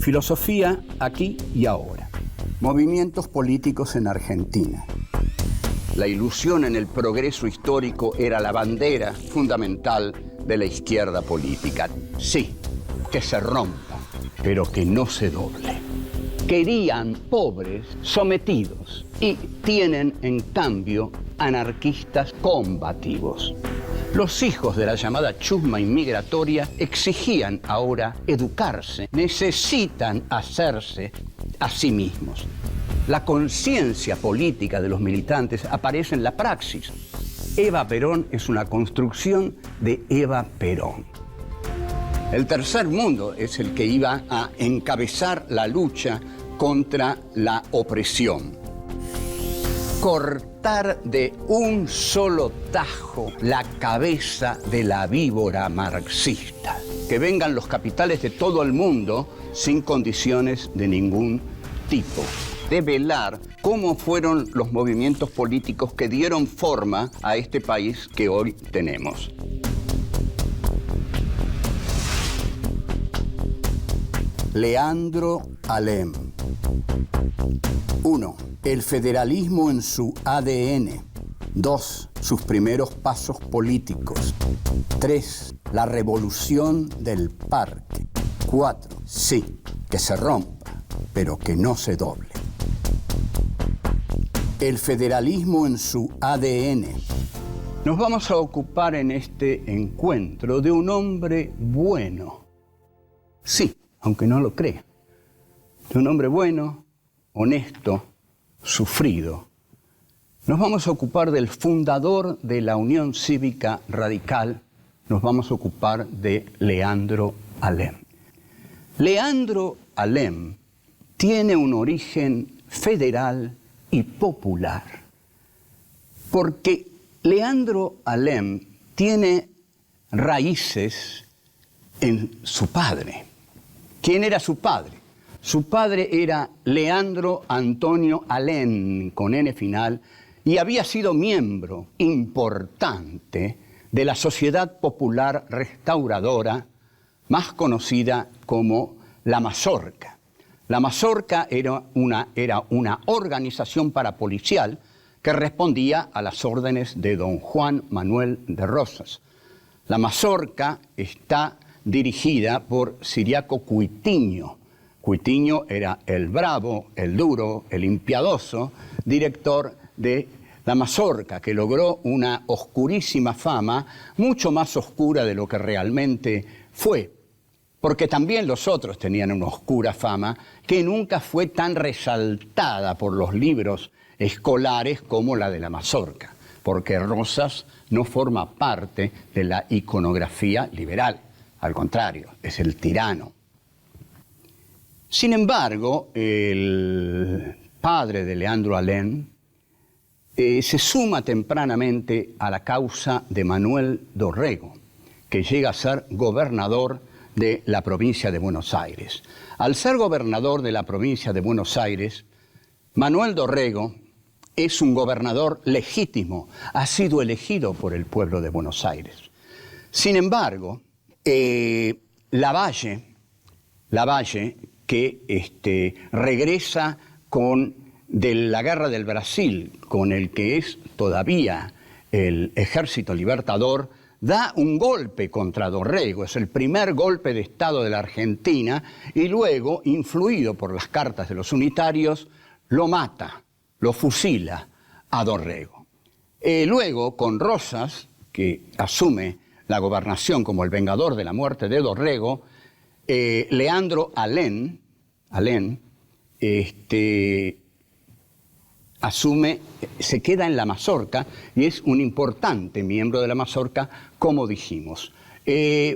Filosofía aquí y ahora. Movimientos políticos en Argentina. La ilusión en el progreso histórico era la bandera fundamental de la izquierda política. Sí, que se rompa, pero que no se doble. Querían pobres sometidos y tienen, en cambio, anarquistas combativos. Los hijos de la llamada chusma inmigratoria exigían ahora educarse, necesitan hacerse a sí mismos. La conciencia política de los militantes aparece en la praxis. Eva Perón es una construcción de Eva Perón. El tercer mundo es el que iba a encabezar la lucha contra la opresión. Cortar de un solo tajo la cabeza de la víbora marxista. Que vengan los capitales de todo el mundo sin condiciones de ningún tipo. Develar cómo fueron los movimientos políticos que dieron forma a este país que hoy tenemos. Leandro Alem. 1. El federalismo en su ADN. 2. Sus primeros pasos políticos. 3. La revolución del parque. 4. Sí, que se rompa, pero que no se doble. El federalismo en su ADN. Nos vamos a ocupar en este encuentro de un hombre bueno. Sí, aunque no lo crea. De un hombre bueno, honesto, sufrido. Nos vamos a ocupar del fundador de la Unión Cívica Radical. Nos vamos a ocupar de Leandro Alem. Leandro Alem tiene un origen federal y popular, porque Leandro Alem tiene raíces en su padre. ¿Quién era su padre? Su padre era Leandro Antonio Alem, con N final, y había sido miembro importante de la Sociedad Popular Restauradora, más conocida como la Mazorca. La Mazorca era una organización parapolicial que respondía a las órdenes de don Juan Manuel de Rosas. La Mazorca está dirigida por Ciriaco Cuitiño. Cuitiño era el bravo, el duro, el impiadoso director de la Mazorca, que logró una oscurísima fama, mucho más oscura de lo que realmente fue. Porque también los otros tenían una oscura fama que nunca fue tan resaltada por los libros escolares como la de la Mazorca, porque Rosas no forma parte de la iconografía liberal, al contrario, es el tirano. Sin embargo, el padre de Leandro Alem se suma tempranamente a la causa de Manuel Dorrego, que llega a ser gobernador de la provincia de Buenos Aires. Al ser gobernador de la provincia de Buenos Aires, Manuel Dorrego es un gobernador legítimo, ha sido elegido por el pueblo de Buenos Aires. Sin embargo, Lavalle, que regresa de la guerra del Brasil, con el que es todavía el Ejército Libertador, da un golpe contra Dorrego, es el primer golpe de Estado de la Argentina, y luego, influido por las cartas de los unitarios, lo mata, lo fusila a Dorrego. Luego, con Rosas, que asume la gobernación como el vengador de la muerte de Dorrego, Leandro Alem se queda en la Mazorca y es un importante miembro de la Mazorca, como dijimos.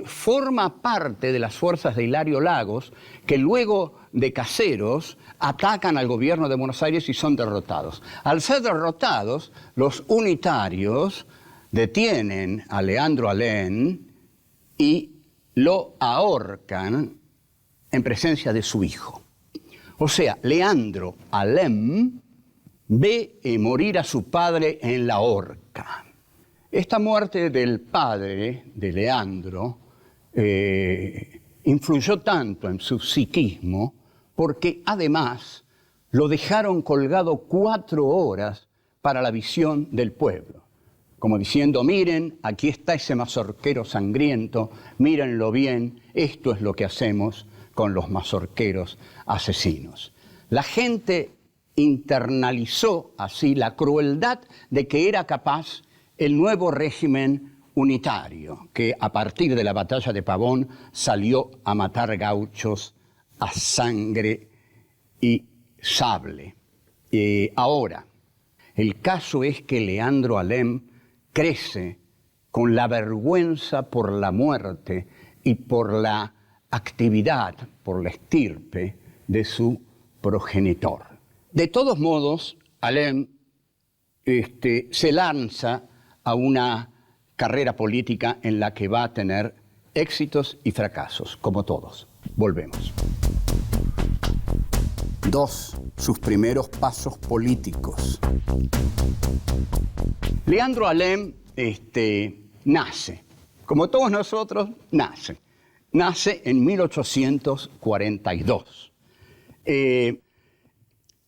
Forma parte de las fuerzas de Hilario Lagos, que luego de Caseros atacan al gobierno de Buenos Aires y son derrotados. Al ser derrotados, los unitarios detienen a Leandro Alem y lo ahorcan en presencia de su hijo. O sea, Leandro Alem ve morir a su padre en la horca. Esta muerte del padre de Leandro influyó tanto en su psiquismo porque además lo dejaron colgado 4 horas para la visión del pueblo. Como diciendo, miren, aquí está ese mazorquero sangriento, mírenlo bien, esto es lo que hacemos con los mazorqueros asesinos. La gente internalizó así la crueldad de que era capaz el nuevo régimen unitario, que a partir de la batalla de Pavón salió a matar gauchos a sangre y sable. Ahora, el caso es que Leandro Alem crece con la vergüenza por la muerte y por la actividad, por la estirpe de su progenitor. De todos modos, Alem se lanza a una carrera política en la que va a tener éxitos y fracasos, como todos. Volvemos. 2. Sus primeros pasos políticos. Leandro Alem nace, como todos nosotros, nace en 1842.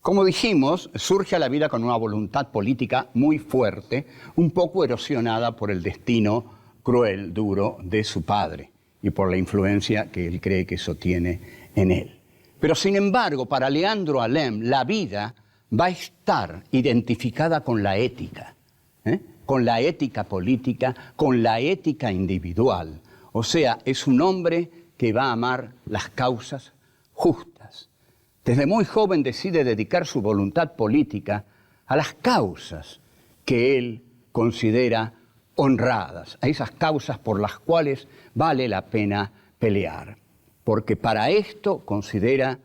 Como dijimos, surge a la vida con una voluntad política muy fuerte, un poco erosionada por el destino cruel, duro de su padre y por la influencia que él cree que eso tiene en él. Pero sin embargo, para Leandro Alem, la vida va a estar identificada con la ética política, con la ética individual. O sea, es un hombre que va a amar las causas justas. Desde muy joven decide dedicar su voluntad política a las causas que él considera honradas, a esas causas por las cuales vale la pena pelear. Porque para esto, considera,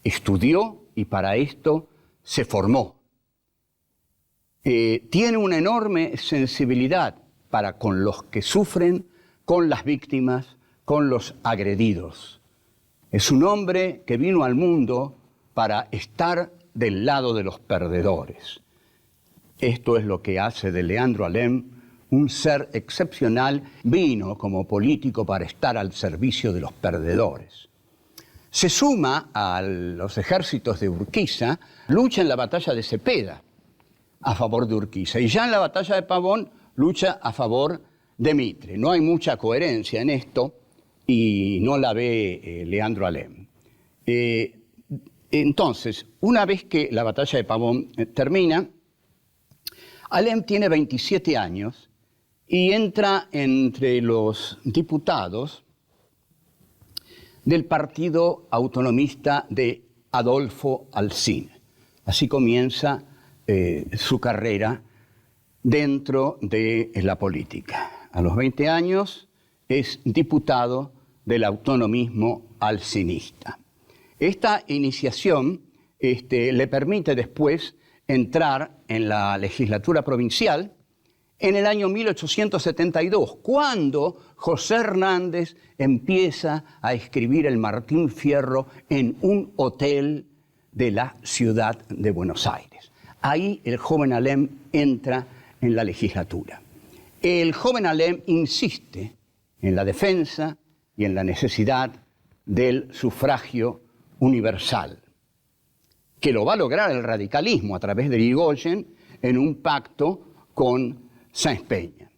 estudió y para esto se formó. Tiene una enorme sensibilidad para con los que sufren, con las víctimas, con los agredidos. Es un hombre que vino al mundo para estar del lado de los perdedores. Esto es lo que hace de Leandro Alem un ser excepcional. Vino como político para estar al servicio de los perdedores. Se suma a los ejércitos de Urquiza, lucha en la batalla de Cepeda a favor de Urquiza y ya en la batalla de Pavón lucha a favor de Mitre. No hay mucha coherencia en esto y no la ve Leandro Alem. Entonces, una vez que la batalla de Pavón termina, Alem tiene 27 años y entra entre los diputados del Partido Autonomista de Adolfo Alsina. Así comienza su carrera dentro de la política. A los 20 años es diputado del autonomismo alcinista. Esta iniciación le permite después entrar en la legislatura provincial en el año 1872, cuando José Hernández empieza a escribir el Martín Fierro en un hotel de la ciudad de Buenos Aires. Ahí el joven Alem entra en la legislatura. El joven Alem insiste en la defensa y en la necesidad del sufragio universal, que lo va a lograr el radicalismo a través de Irigoyen en un pacto con Sáenz Peña.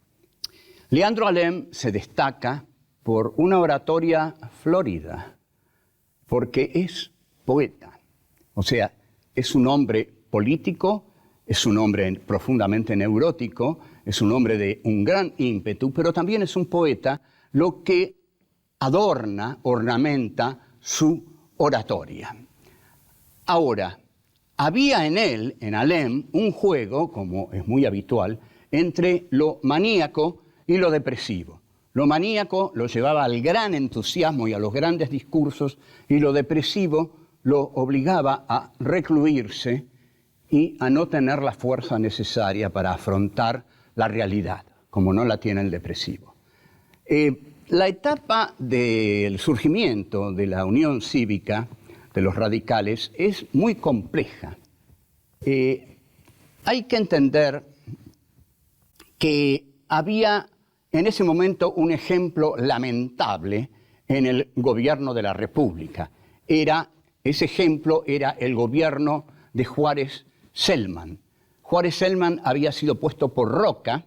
Leandro Alem se destaca por una oratoria florida, porque es poeta, o sea, es un hombre político, es un hombre profundamente neurótico, es un hombre de un gran ímpetu, pero también es un poeta, lo que ornamenta su oratoria. Ahora, había en él, en Alem, un juego, como es muy habitual, entre lo maníaco y lo depresivo. Lo maníaco lo llevaba al gran entusiasmo y a los grandes discursos, y lo depresivo lo obligaba a recluirse y a no tener la fuerza necesaria para afrontar la realidad, como no la tiene el depresivo. La etapa del surgimiento de la Unión Cívica de los radicales es muy compleja. Hay que entender que había en ese momento un ejemplo lamentable en el gobierno de la República. Ese ejemplo era el gobierno de Juárez Celman. Juárez Celman había sido puesto por Roca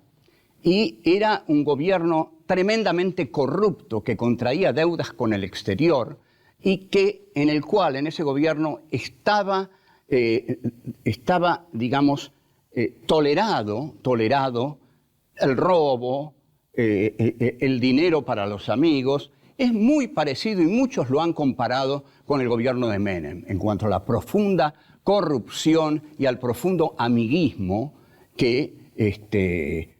y era un gobierno tremendamente corrupto que contraía deudas con el exterior y en el cual en ese gobierno estaba digamos, tolerado el robo, el dinero para los amigos. Es muy parecido y muchos lo han comparado con el gobierno de Menem en cuanto a la profunda corrupción y al profundo amiguismo que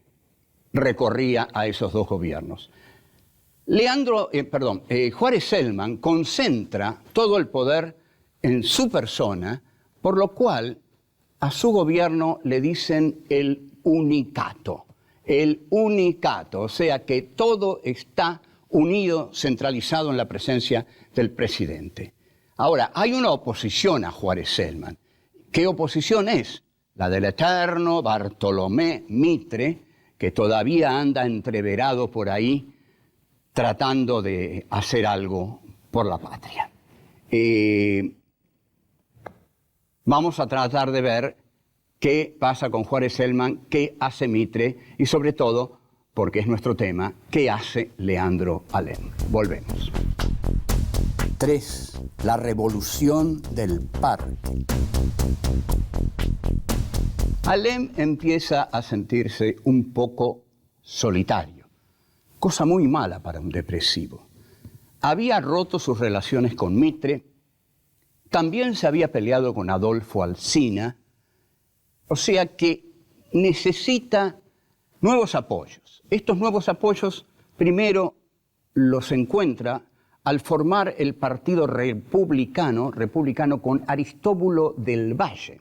recorría a esos dos gobiernos. Juárez Celman concentra todo el poder en su persona, por lo cual a su gobierno le dicen el unicato, o sea que todo está unido, centralizado en la presencia del presidente. Ahora, hay una oposición a Juárez Celman. ¿Qué oposición es? La del eterno Bartolomé Mitre, que todavía anda entreverado por ahí tratando de hacer algo por la patria. Vamos a tratar de ver qué pasa con Juárez Celman, qué hace Mitre y sobre todo, porque es nuestro tema, qué hace Leandro Alem. Volvemos. 3. La revolución del parque. Alem empieza a sentirse un poco solitario, cosa muy mala para un depresivo. Había roto sus relaciones con Mitre, también se había peleado con Adolfo Alsina, o sea que necesita nuevos apoyos. Estos nuevos apoyos primero los encuentra al formar el Partido Republicano con Aristóbulo del Valle,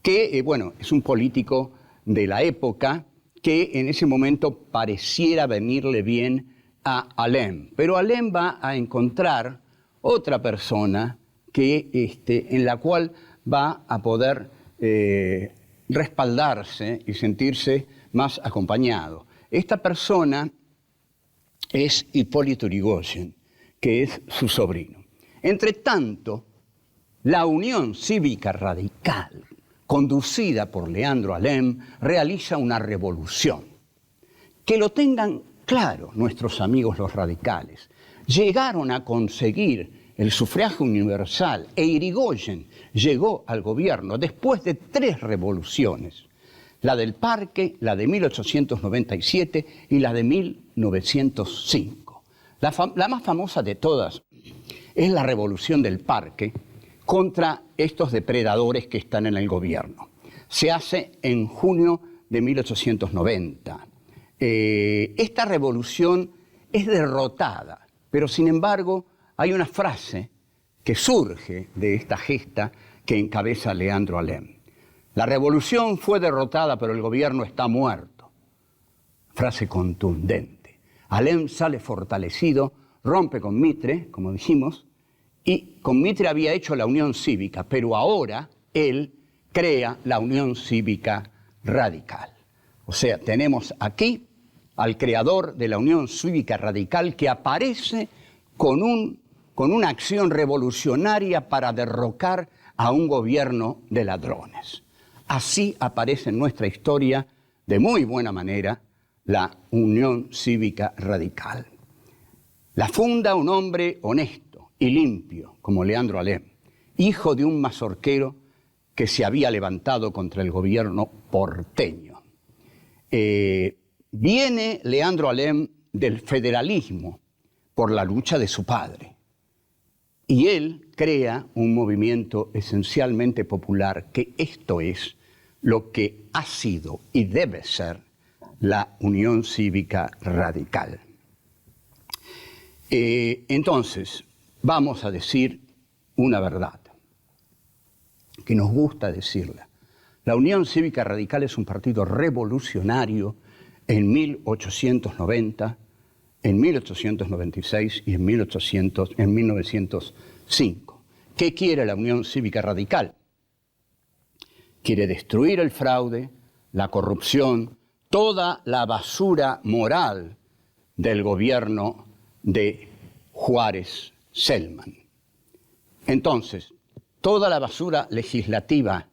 que es un político de la época que en ese momento pareciera venirle bien a Alem. Pero Alem va a encontrar otra persona en la cual va a poder respaldarse y sentirse más acompañado. Esta persona es Hipólito Yrigoyen, que es su sobrino. Entre tanto, la Unión Cívica Radical, conducida por Leandro Alem, realiza una revolución. Que lo tengan claro nuestros amigos los radicales. Llegaron a conseguir el sufragio universal e Yrigoyen llegó al gobierno después de 3 revoluciones. La del Parque, la de 1897 y la de 1905. La más famosa de todas es la Revolución del Parque contra estos depredadores que están en el gobierno. Se hace en junio de 1890. Esta revolución es derrotada, pero sin embargo hay una frase que surge de esta gesta que encabeza Leandro Alem. La revolución fue derrotada, pero el gobierno está muerto. Frase contundente. Alem sale fortalecido, rompe con Mitre, como dijimos, y con Mitre había hecho la Unión Cívica, pero ahora él crea la Unión Cívica Radical. O sea, tenemos aquí al creador de la Unión Cívica Radical que aparece con una acción revolucionaria para derrocar a un gobierno de ladrones. Así aparece en nuestra historia, de muy buena manera, la Unión Cívica Radical. La funda un hombre honesto y limpio, como Leandro Alem, hijo de un mazorquero que se había levantado contra el gobierno porteño. Viene Leandro Alem del federalismo por la lucha de su padre. Y él crea un movimiento esencialmente popular, que esto es lo que ha sido y debe ser la Unión Cívica Radical. Entonces, vamos a decir una verdad, que nos gusta decirla. La Unión Cívica Radical es un partido revolucionario en 1890, en 1896 y en 1905. ¿Qué quiere la Unión Cívica Radical? Quiere destruir el fraude, la corrupción, toda la basura moral del gobierno de Juárez Celman. Entonces, toda la basura legislativa,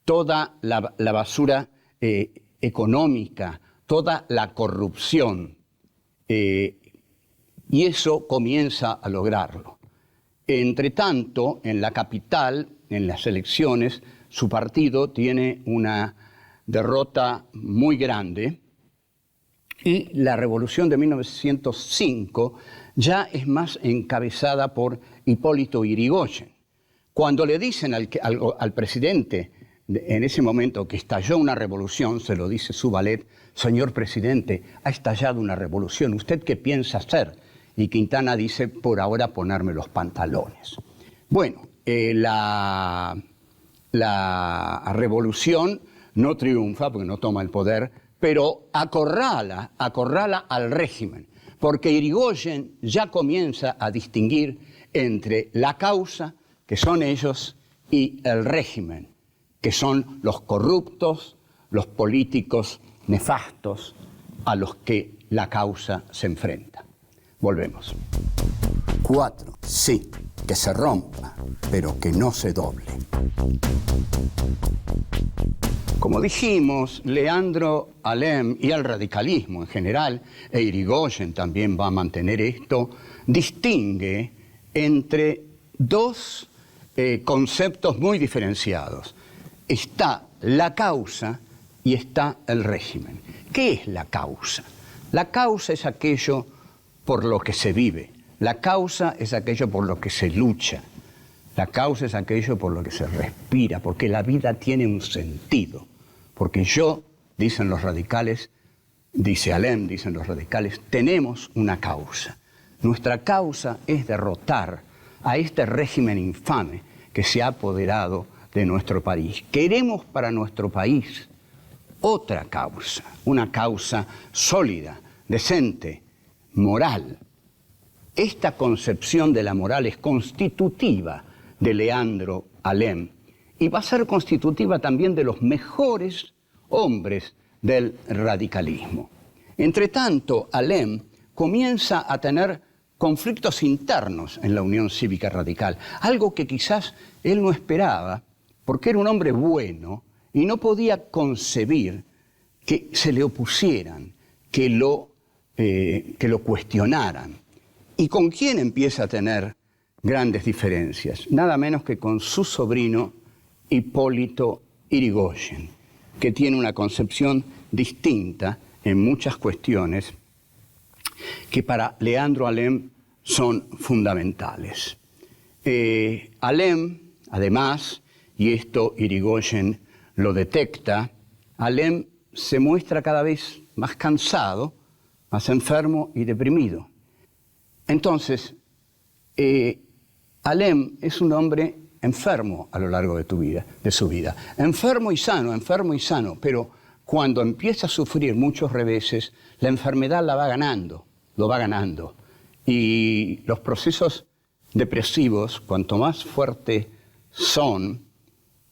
toda la basura económica, toda la corrupción, y eso comienza a lograrlo. Entre tanto, en la capital, en las elecciones, su partido tiene una derrota muy grande y la revolución de 1905 ya es más encabezada por Hipólito Yrigoyen. Cuando le dicen al presidente en ese momento que estalló una revolución, se lo dice su valet: señor presidente, ha estallado una revolución, ¿usted qué piensa hacer? Y Quintana dice: por ahora ponerme los pantalones. Bueno, la revolución no triunfa porque no toma el poder, pero acorrala al régimen, porque Yrigoyen ya comienza a distinguir entre la causa, que son ellos, y el régimen, que son los corruptos, los políticos nefastos a los que la causa se enfrenta. Volvemos. 4. Sí, que se rompa, pero que no se doble. Como dijimos, Leandro Alem y el radicalismo en general, e Yrigoyen también va a mantener esto, distingue entre dos conceptos muy diferenciados. Está la causa y está el régimen. ¿Qué es la causa? La causa es aquello por lo que se vive. La causa es aquello por lo que se lucha. La causa es aquello por lo que se respira, porque la vida tiene un sentido. Porque yo, dicen los radicales, dice Alem, dicen los radicales, tenemos una causa. Nuestra causa es derrotar a este régimen infame que se ha apoderado de nuestro país. Queremos para nuestro país otra causa, una causa sólida, decente, moral. Esta concepción de la moral es constitutiva de Leandro Alem y va a ser constitutiva también de los mejores hombres del radicalismo. Entre tanto, Alem comienza a tener conflictos internos en la Unión Cívica Radical, algo que quizás él no esperaba, porque era un hombre bueno y no podía concebir que se le opusieran, que lo cuestionaran. ¿Y con quién empieza a tener grandes diferencias? Nada menos que con su sobrino Hipólito Yrigoyen, que tiene una concepción distinta en muchas cuestiones que para Leandro Alem son fundamentales. Alem, además, y esto Yrigoyen lo detecta, Alem se muestra cada vez más cansado, más enfermo y deprimido. Entonces, Alem es un hombre enfermo a lo largo de su vida. Enfermo y sano, pero cuando empieza a sufrir muchos reveses, la enfermedad lo va ganando. Y los procesos depresivos, cuanto más fuertes son,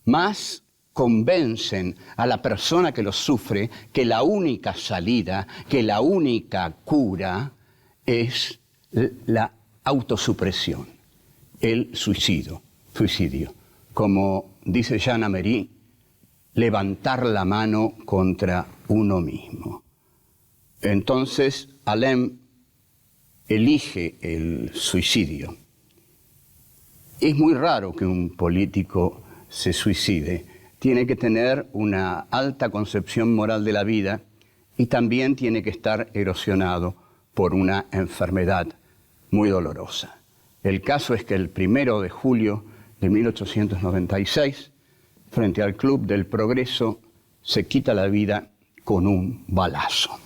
más convencen a la persona que los sufre que la única salida, que la única cura es la autosupresión, el suicidio. Como dice Jean Améry, levantar la mano contra uno mismo. Entonces, Alem elige el suicidio. Es muy raro que un político se suicide. Tiene que tener una alta concepción moral de la vida y también tiene que estar erosionado por una enfermedad muy dolorosa. El caso es que el 1 de julio de 1896, frente al Club del Progreso, se quita la vida con un balazo.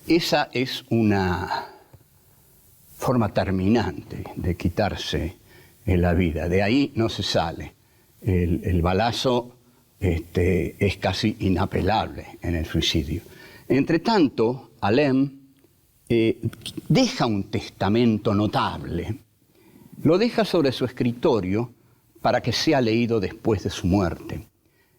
Esa es una forma terminante de quitarse la vida. De ahí no se sale. El balazo es casi inapelable en el suicidio. Entre tanto, Alem deja un testamento notable. Lo deja sobre su escritorio para que sea leído después de su muerte.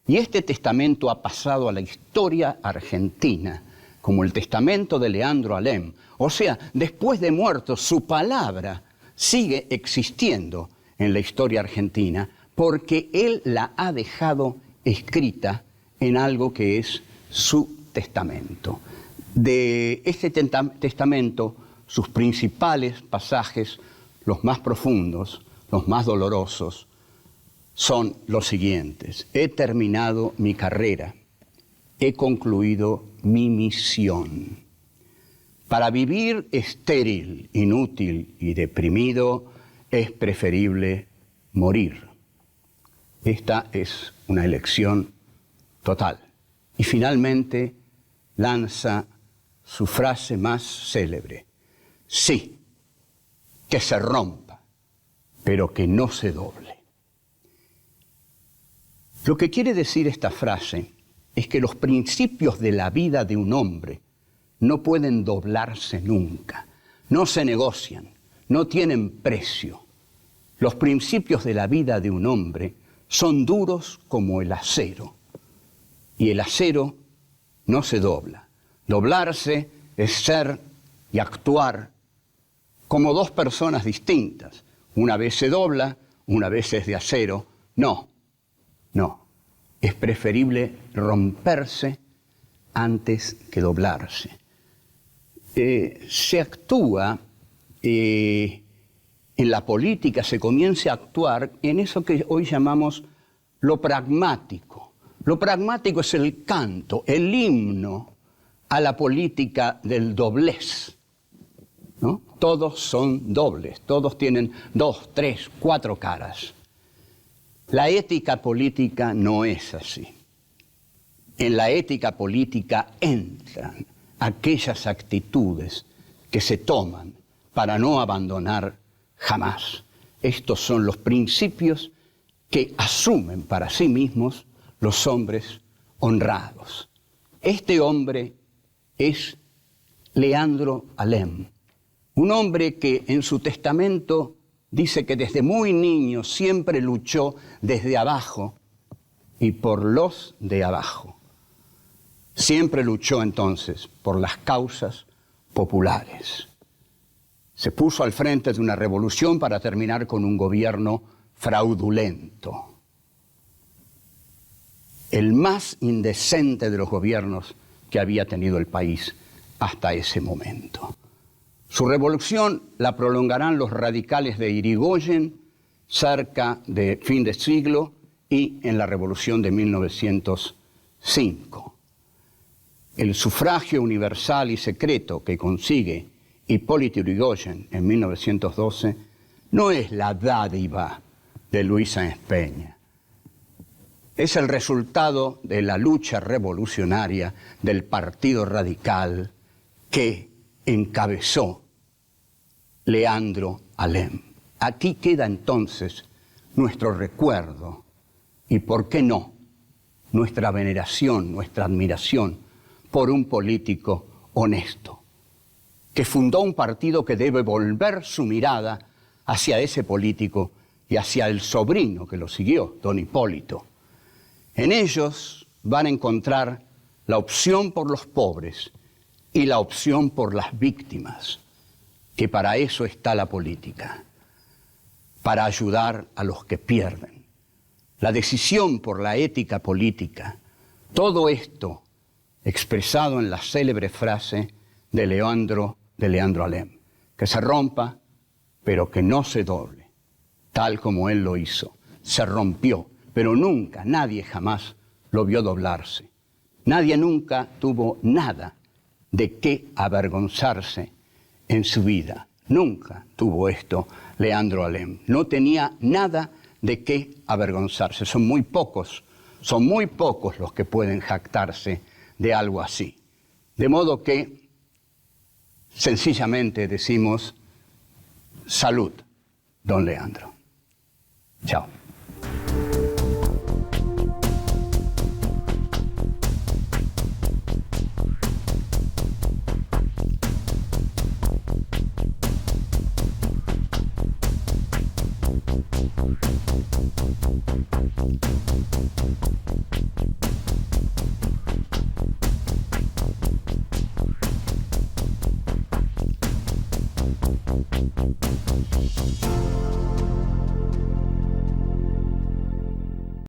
Y este testamento ha pasado a la historia argentina como el testamento de Leandro Alem. O sea, después de muerto, su palabra sigue existiendo en la historia argentina porque él la ha dejado escrita en algo que es su testamento. De este testamento, sus principales pasajes, los más profundos, los más dolorosos, son los siguientes. He terminado mi carrera, he concluido mi misión. Para vivir estéril, inútil y deprimido, es preferible morir. Esta es una elección total. Y finalmente lanza su frase más célebre. Sí, que se rompa, pero que no se doble. Lo que quiere decir esta frase es que los principios de la vida de un hombre no pueden doblarse nunca, no se negocian, no tienen precio. Los principios de la vida de un hombre son duros como el acero, y el acero no se dobla. Doblarse es ser y actuar como dos personas distintas. Una vez se dobla, una vez es de acero. No. Es preferible romperse antes que doblarse. Se actúa en la política, se comienza a actuar en eso que hoy llamamos lo pragmático. Lo pragmático es el canto, el himno a la política del doblez, ¿no? Todos son dobles, todos tienen 2, 3, 4 caras. La ética política no es así. En la ética política entran aquellas actitudes que se toman para no abandonar jamás. Estos son los principios que asumen para sí mismos los hombres honrados. Este hombre es Leandro Alem, un hombre que en su testamento dice que desde muy niño siempre luchó desde abajo y por los de abajo. Siempre luchó entonces por las causas populares. Se puso al frente de una revolución para terminar con un gobierno fraudulento. El más indecente de los gobiernos que había tenido el país hasta ese momento. Su revolución la prolongarán los radicales de Irigoyen cerca de fin de siglo y en la revolución de 1905. El sufragio universal y secreto que consigue Hipólito Yrigoyen en 1912 no es la dádiva de Luis Sáenz Peña. Es el resultado de la lucha revolucionaria del Partido Radical que encabezó Leandro Alem. Aquí queda entonces nuestro recuerdo y, ¿por qué no?, nuestra veneración, nuestra admiración por un político honesto, que fundó un partido que debe volver su mirada hacia ese político y hacia el sobrino que lo siguió, don Hipólito. En ellos van a encontrar la opción por los pobres y la opción por las víctimas, que para eso está la política, para ayudar a los que pierden. La decisión por la ética política, todo esto expresado en la célebre frase de Leandro Alem, que se rompa, pero que no se doble, tal como él lo hizo. Se rompió, pero nunca, nadie jamás lo vio doblarse. Nadie nunca tuvo nada de qué avergonzarse en su vida. Nunca tuvo esto Leandro Alem. No tenía nada de qué avergonzarse. Son muy pocos los que pueden jactarse de algo así. De modo que sencillamente decimos salud, don Leandro. Chao.